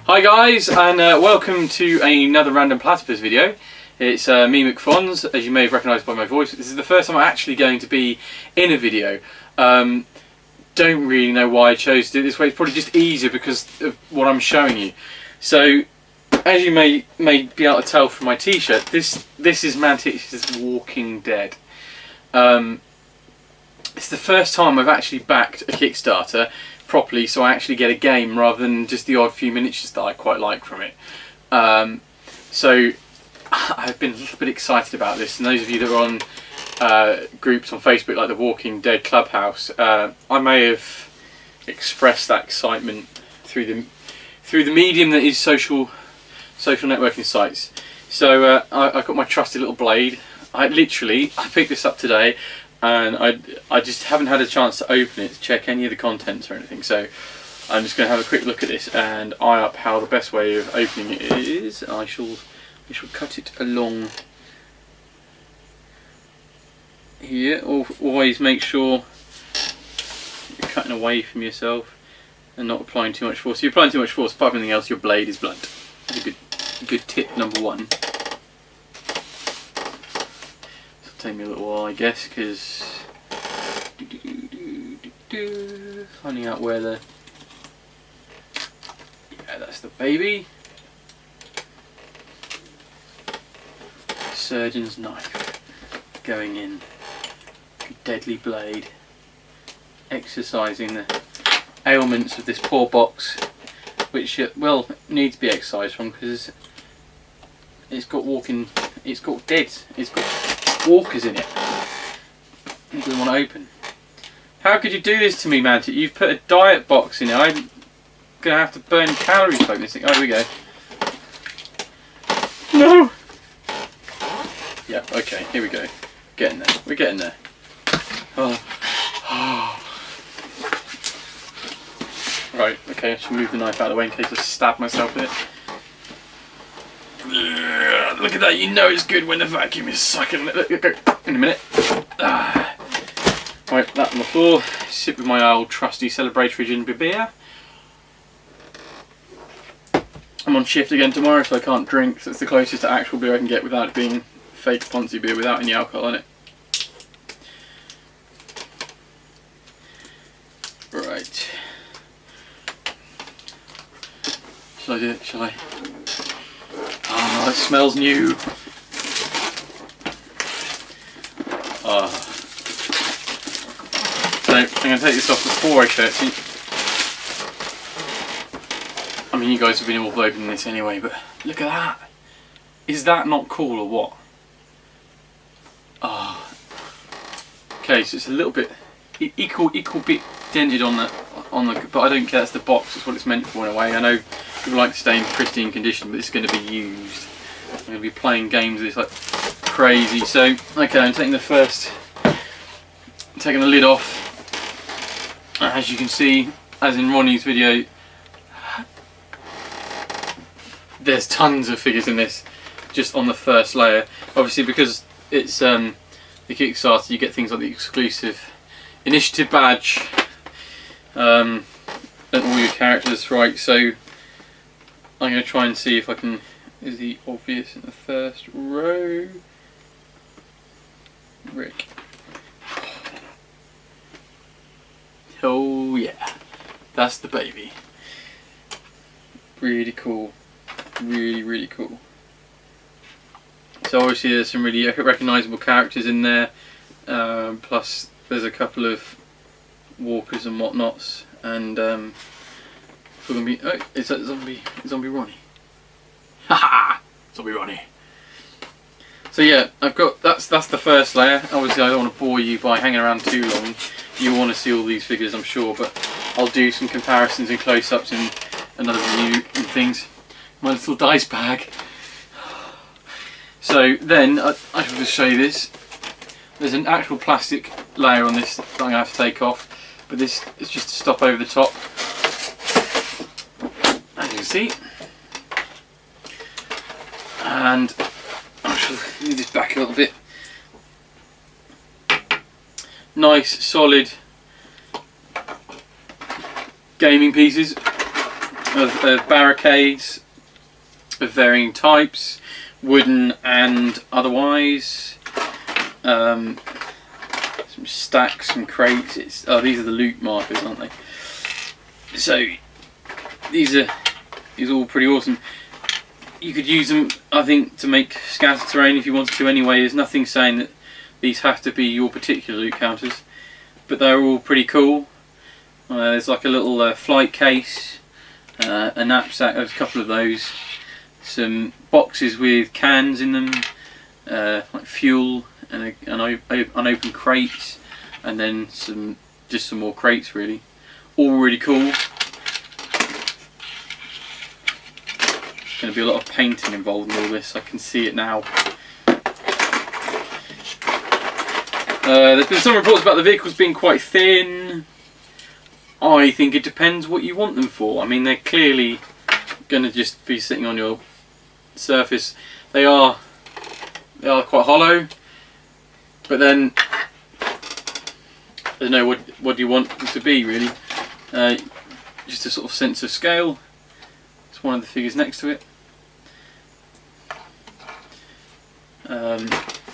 Hi guys, and welcome to another random Platypus video. It's me, Mcfonz, as you may have recognised by my voice. This is the first time I'm actually going to be in a video. Don't really know why I chose to do it this way. It's probably just easier because of what I'm showing you. So, as you may be able to tell from my t-shirt, this is Mantic's Walking Dead. It's the first time I've actually backed a Kickstarter properly, so I actually get a game rather than just the odd few miniatures that I quite like from it. So I've been a little bit excited about this, and those of you that are on groups on Facebook like the Walking Dead Clubhouse, I may have expressed that excitement through the medium that is social networking sites. So I got my trusty little blade. I picked this up today, and I just haven't had a chance to open it to check any of the contents or anything, so I'm just going to have a quick look at this and eye up how the best way of opening it is. I shall cut it along here. Always make sure you're cutting away from yourself and not applying too much force. If you're applying too much force, apart from anything else, your blade is blunt. That's a good tip number one. Take me a little while, I guess, because finding out where that's the baby. Surgeon's knife going in. Deadly blade. Exercising the ailments of this poor box, which well needs to be exercised from because it's got walkers in it. It doesn't want to open. How could you do this to me, Mantic? You've put a diet box in it. I'm gonna have to burn calories like this thing. Oh, here we go. No. Yeah. Okay. Here we go. Getting there. We're getting there. Oh. Right. Okay. I should move the knife out of the way in case I stab myself with it. Look at that, you know it's good when the vacuum is sucking. Look, go. In a minute. Right, that on the floor. Sip with my old trusty celebratory gin beer. I'm on shift again tomorrow, so I can't drink, so it's the closest to actual beer I can get without it being fake Ponzi beer without any alcohol in it. Right. Shall I do it? Shall I? Oh, it smells new. So I'm going to take this off before I show it to you. I mean, you guys have been all opening this anyway, but look at that. Is that not cool or what? Oh. Okay, so it's a little bit equal bit dented on the, but I don't care. That's the box. That's what it's meant for in a way. I know people like to stay in pristine condition, but it's going to be used. I'm going to be playing games with this like crazy. So, okay, I'm taking taking the lid off. As you can see, as in Ronnie's video, there's tons of figures in this, just on the first layer. Obviously, because it's the Kickstarter, you get things like the exclusive initiative badge and all your characters, right? So I'm going to try and see if I can. Is he obvious in the first row? Rick. Oh yeah, that's the baby. Really cool. Really cool. So obviously there's some really recognisable characters in there, plus there's a couple of walkers and whatnots, and we're gonna be. Oh, is that zombie Ronnie? Haha, zombie Ronnie. So yeah, I've got that's the first layer. Obviously I don't want to bore you by hanging around too long. You want to see all these figures, I'm sure, but I'll do some comparisons and close-ups and another review and things. My little dice bag. So then I shall just show you this. There's an actual plastic layer on this that I'm going to have to take off, but this is just to stop over the top, as you can see. And I shall move this back a little bit. Nice, solid gaming pieces. of barricades of varying types, wooden and otherwise. Some stacks, some crates. These are the loot markers, aren't they? So these are all pretty awesome. You could use them, I think, to make scatter terrain if you wanted to anyway. There's nothing saying that these have to be your particular loot counters, but they're all pretty cool. There's like a little flight case, a knapsack, there's a couple of those, some boxes with cans in them, like fuel, and unopened crates, and then just some more crates really. All really cool. Going to be a lot of painting involved in all this, I can see it now. There's been some reports about the vehicles being quite thin. I think it depends what you want them for. I mean, they're clearly going to just be sitting on your surface. They are quite hollow, but then I don't know, what do you want them to be really? Just a sort of sense of scale. It's one of the figures next to it.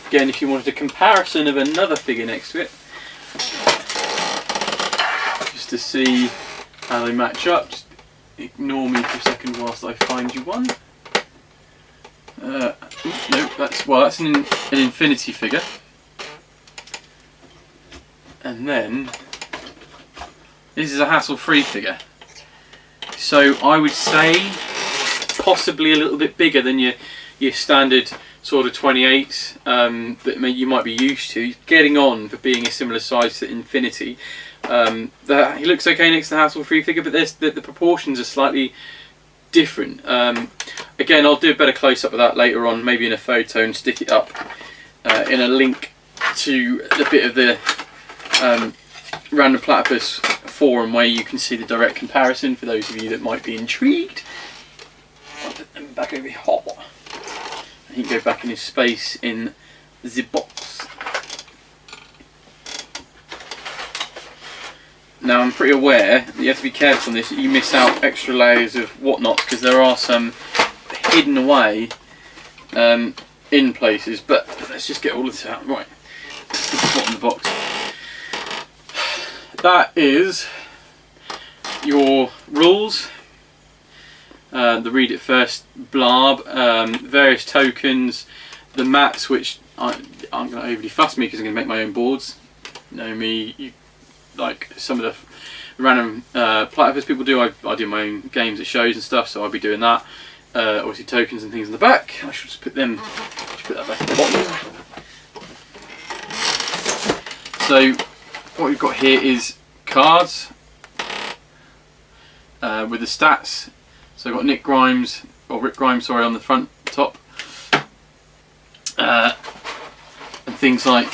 Again, if you wanted a comparison of another figure next to it, just to see how they match up, just ignore me for a second whilst I find you one. No, that's an infinity figure, and then this is a hassle-free figure. So I would say possibly a little bit bigger than your standard sort of 28s that you might be used to. Getting on for being a similar size to Infinity. He looks okay next to the hassle-free figure, but the proportions are slightly different. Again, I'll do a better close-up of that later on, maybe in a photo, and stick it up in a link to the bit of the Random Platypus forum where you can see the direct comparison for those of you that might be intrigued. I'll put them back over here. He can go back in his space in the box. Now I'm pretty aware that you have to be careful on this, that you miss out extra layers of whatnot, because there are some hidden away in places, but let's just get all of this out. Right, let's get the bottom of the box. That is your rules. The read it first blurb, various tokens, the mats, which aren't going to overly fuss me because I'm going to make my own boards. You know me, like some of the random Platypus people do. I do my own games at shows and stuff, so I'll be doing that. Obviously tokens and things in the back. I should just put that back at the bottom. So what we've got here is cards with the stats. So I've got Rick Grimes, sorry, on the front top, and things like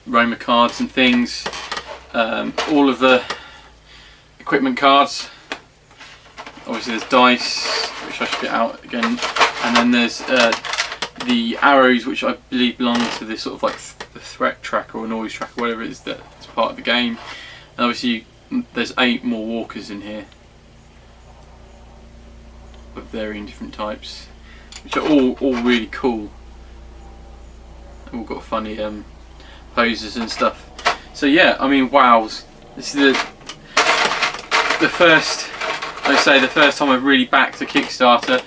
Roma cards and things, all of the equipment cards. Obviously there's dice, which I should get out again, and then there's the arrows, which I believe belong to this sort of like the threat tracker or noise tracker, whatever it is that's part of the game. And obviously there's 8 more walkers in here of varying different types, which are all really cool. They've all got funny poses and stuff. So yeah, I mean, wows. This is the first, like I say, the first time I've really backed a Kickstarter.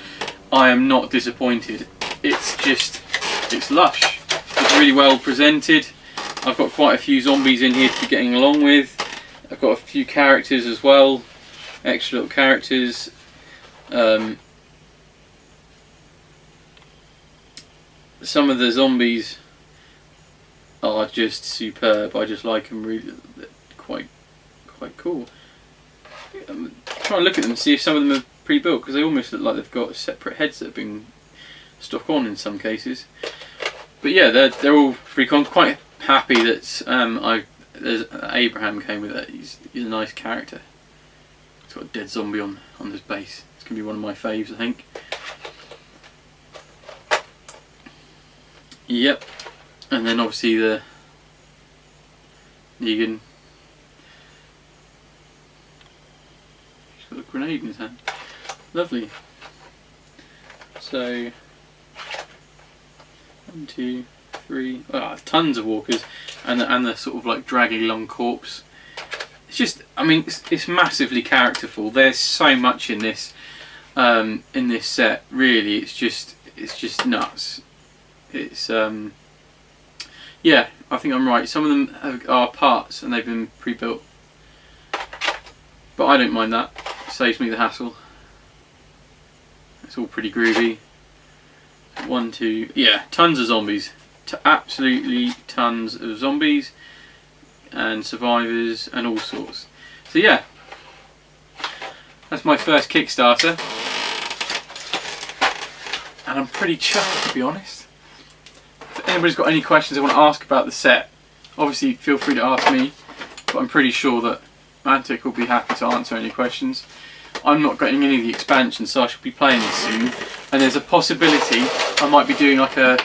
I am not disappointed. It's lush. It's really well presented. I've got quite a few zombies in here to be getting along with. I've got a few characters as well, extra little characters. Some of the zombies are just superb. I just like them, really. They're quite cool. I'm trying to look at them and see if some of them are pre-built, because they almost look like they've got separate heads that have been stuck on in some cases. But yeah, they're all pretty cool. I'm quite happy that Abraham came with it. He's a nice character. He's got a dead zombie on his base. It's going to be one of my faves, I think. Yep. And then obviously the Negan. grenade in his hand. Lovely. So 1, 2, 3. Tons of walkers, and the sort of like draggy long corpse. It's just, I mean, it's massively characterful. There's so much in this set. Really, it's just nuts. It's yeah, I think I'm right. Some of them are parts and they've been pre-built, but I don't mind that. It saves me the hassle. It's all pretty groovy. 1, 2, yeah, tons of zombies. Absolutely tons of zombies and survivors and all sorts. So yeah, that's my first Kickstarter, and I'm pretty chuffed, to be honest. If anybody's got any questions they want to ask about the set, obviously feel free to ask me, but I'm pretty sure that Mantic will be happy to answer any questions. I'm not getting any of the expansions, so I should be playing this soon, and there's a possibility I might be doing like a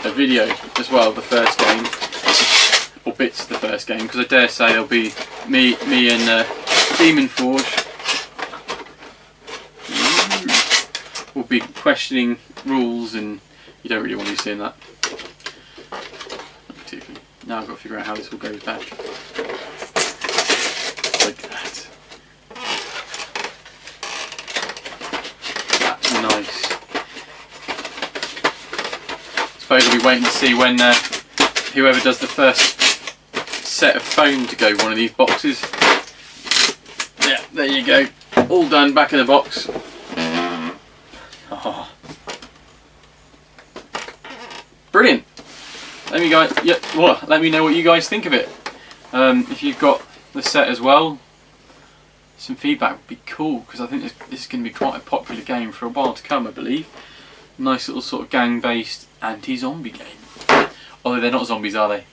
video as well, the first game, or bits of the first game, because I dare say there'll be me and Demon Forge will be questioning rules, and you don't really want to be seeing that. Not particularly. Now I've got to figure out how this all goes back. Like that. That's nice. I suppose we'll be waiting to see when whoever does the first set of foam to go one of these boxes. Yeah, there you go. All done, back in the box. Oh. Brilliant. Let me know what you guys think of it. If you've got the set as well, some feedback would be cool, because I think this is going to be quite a popular game for a while to come, I believe. Nice little sort of gang-based anti-zombie game. Although they're not zombies, are they?